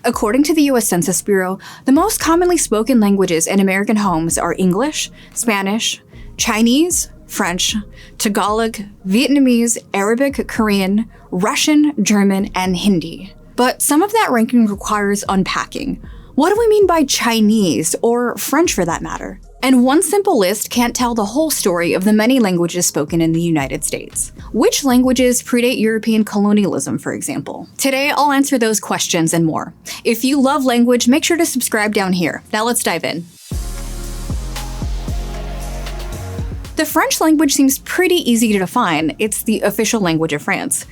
According to the US Census Bureau, the most commonly spoken languages in American homes are English, Spanish, Chinese, French, Tagalog, Vietnamese, Arabic, Korean, Russian, German, and Hindi. But some of that ranking requires unpacking. What do we mean by Chinese, or French for that matter? And one simple list can't tell the whole story of the many languages spoken in the United States. Which languages predate European colonialism, for example? Today, I'll answer those questions and more. If you love language, make sure to subscribe down here. Now let's dive in. The French language seems pretty easy to define. It's the official language of France.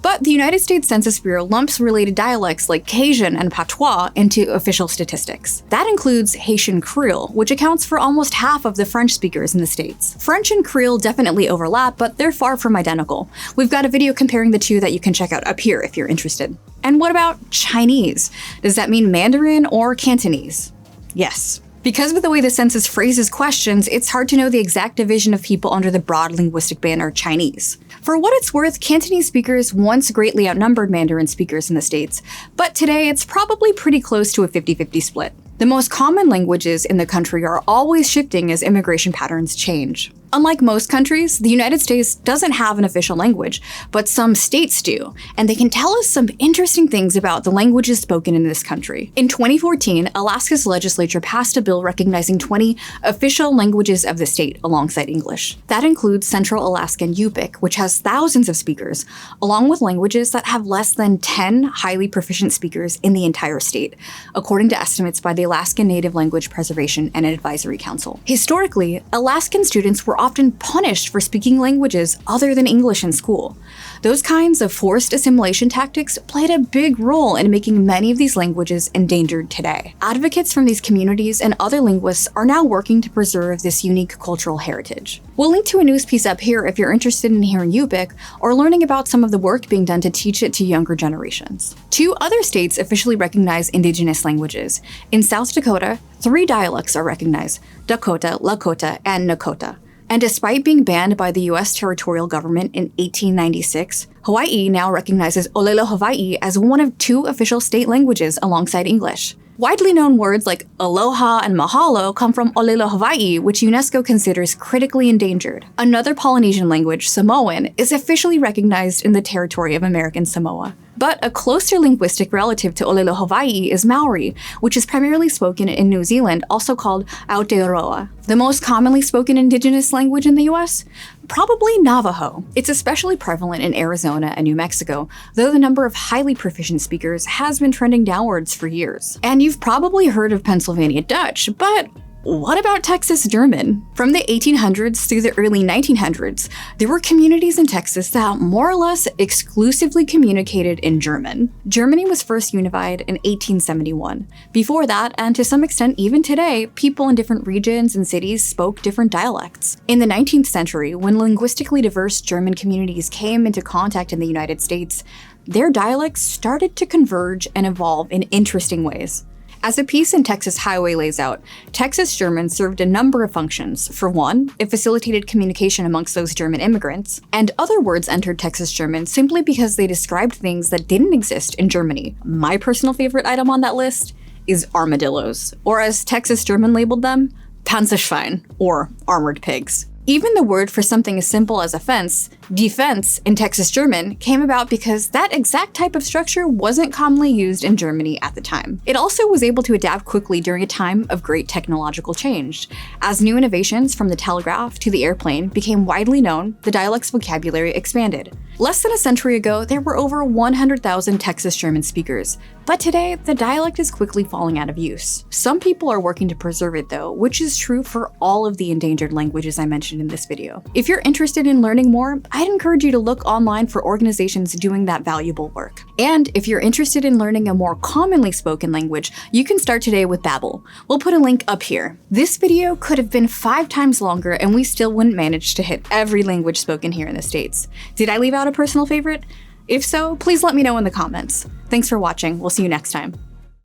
But the United States Census Bureau lumps related dialects like Cajun and Patois into official statistics. That includes Haitian Creole, which accounts for almost half of the French speakers in the States. French and Creole definitely overlap, but they're far from identical. We've got a video comparing the two that you can check out up here if you're interested. And what about Chinese? Does that mean Mandarin or Cantonese? Yes. Because of the way the census phrases questions, it's hard to know the exact division of people under the broad linguistic banner Chinese. For what it's worth, Cantonese speakers once greatly outnumbered Mandarin speakers in the States, but today it's probably pretty close to a 50-50 split. The most common languages in the country are always shifting as immigration patterns change. Unlike most countries, the United States doesn't have an official language, but some states do, and they can tell us some interesting things about the languages spoken in this country. In 2014, Alaska's legislature passed a bill recognizing 20 official languages of the state alongside English. That includes Central Alaskan Yupik, which has thousands of speakers, along with languages that have less than 10 highly proficient speakers in the entire state, according to estimates by the Alaskan Native Language Preservation and Advisory Council. Historically, Alaskan students were often punished for speaking languages other than English in school. Those kinds of forced assimilation tactics played a big role in making many of these languages endangered today. Advocates from these communities and other linguists are now working to preserve this unique cultural heritage. We'll link to a news piece up here if you're interested in hearing Yupik or learning about some of the work being done to teach it to younger generations. 2 other states officially recognize indigenous languages. In South Dakota, 3 dialects are recognized: Dakota, Lakota, and Nakota. And despite being banned by the US territorial government in 1896, Hawaii now recognizes Olelo Hawaii as one of 2 official state languages alongside English. Widely known words like aloha and mahalo come from Olelo Hawaii, which UNESCO considers critically endangered. Another Polynesian language, Samoan, is officially recognized in the territory of American Samoa. But a closer linguistic relative to Olelo Hawaii is Maori, which is primarily spoken in New Zealand, also called Aotearoa. The most commonly spoken indigenous language in the US? Probably Navajo. It's especially prevalent in Arizona and New Mexico, though the number of highly proficient speakers has been trending downwards for years. And you've probably heard of Pennsylvania Dutch, but what about Texas German? From the 1800s through the early 1900s, there were communities in Texas that more or less exclusively communicated in German. Germany was first unified in 1871. Before that, and to some extent even today, people in different regions and cities spoke different dialects. In the 19th century, when linguistically diverse German communities came into contact in the United States, their dialects started to converge and evolve in interesting ways. As a piece in Texas Highway lays out, Texas German served a number of functions. For one, it facilitated communication amongst those German immigrants, and other words entered Texas German simply because they described things that didn't exist in Germany. My personal favorite item on that list is armadillos, or as Texas German labeled them, Panzerschwein, or armored pigs. Even the word for something as simple as a fence, defense, in Texas German came about because that exact type of structure wasn't commonly used in Germany at the time. It also was able to adapt quickly during a time of great technological change. As new innovations from the telegraph to the airplane became widely known, the dialect's vocabulary expanded. Less than a century ago, there were over 100,000 Texas German speakers, but today, the dialect is quickly falling out of use. Some people are working to preserve it though, which is true for all of the endangered languages I mentioned in this video. If you're interested in learning more, I'd encourage you to look online for organizations doing that valuable work. And if you're interested in learning a more commonly spoken language, you can start today with Babbel. We'll put a link up here. This video could have been 5 times longer and we still wouldn't manage to hit every language spoken here in the States. Did I leave out a personal favorite? If so, please let me know in the comments. Thanks for watching. We'll see you next time.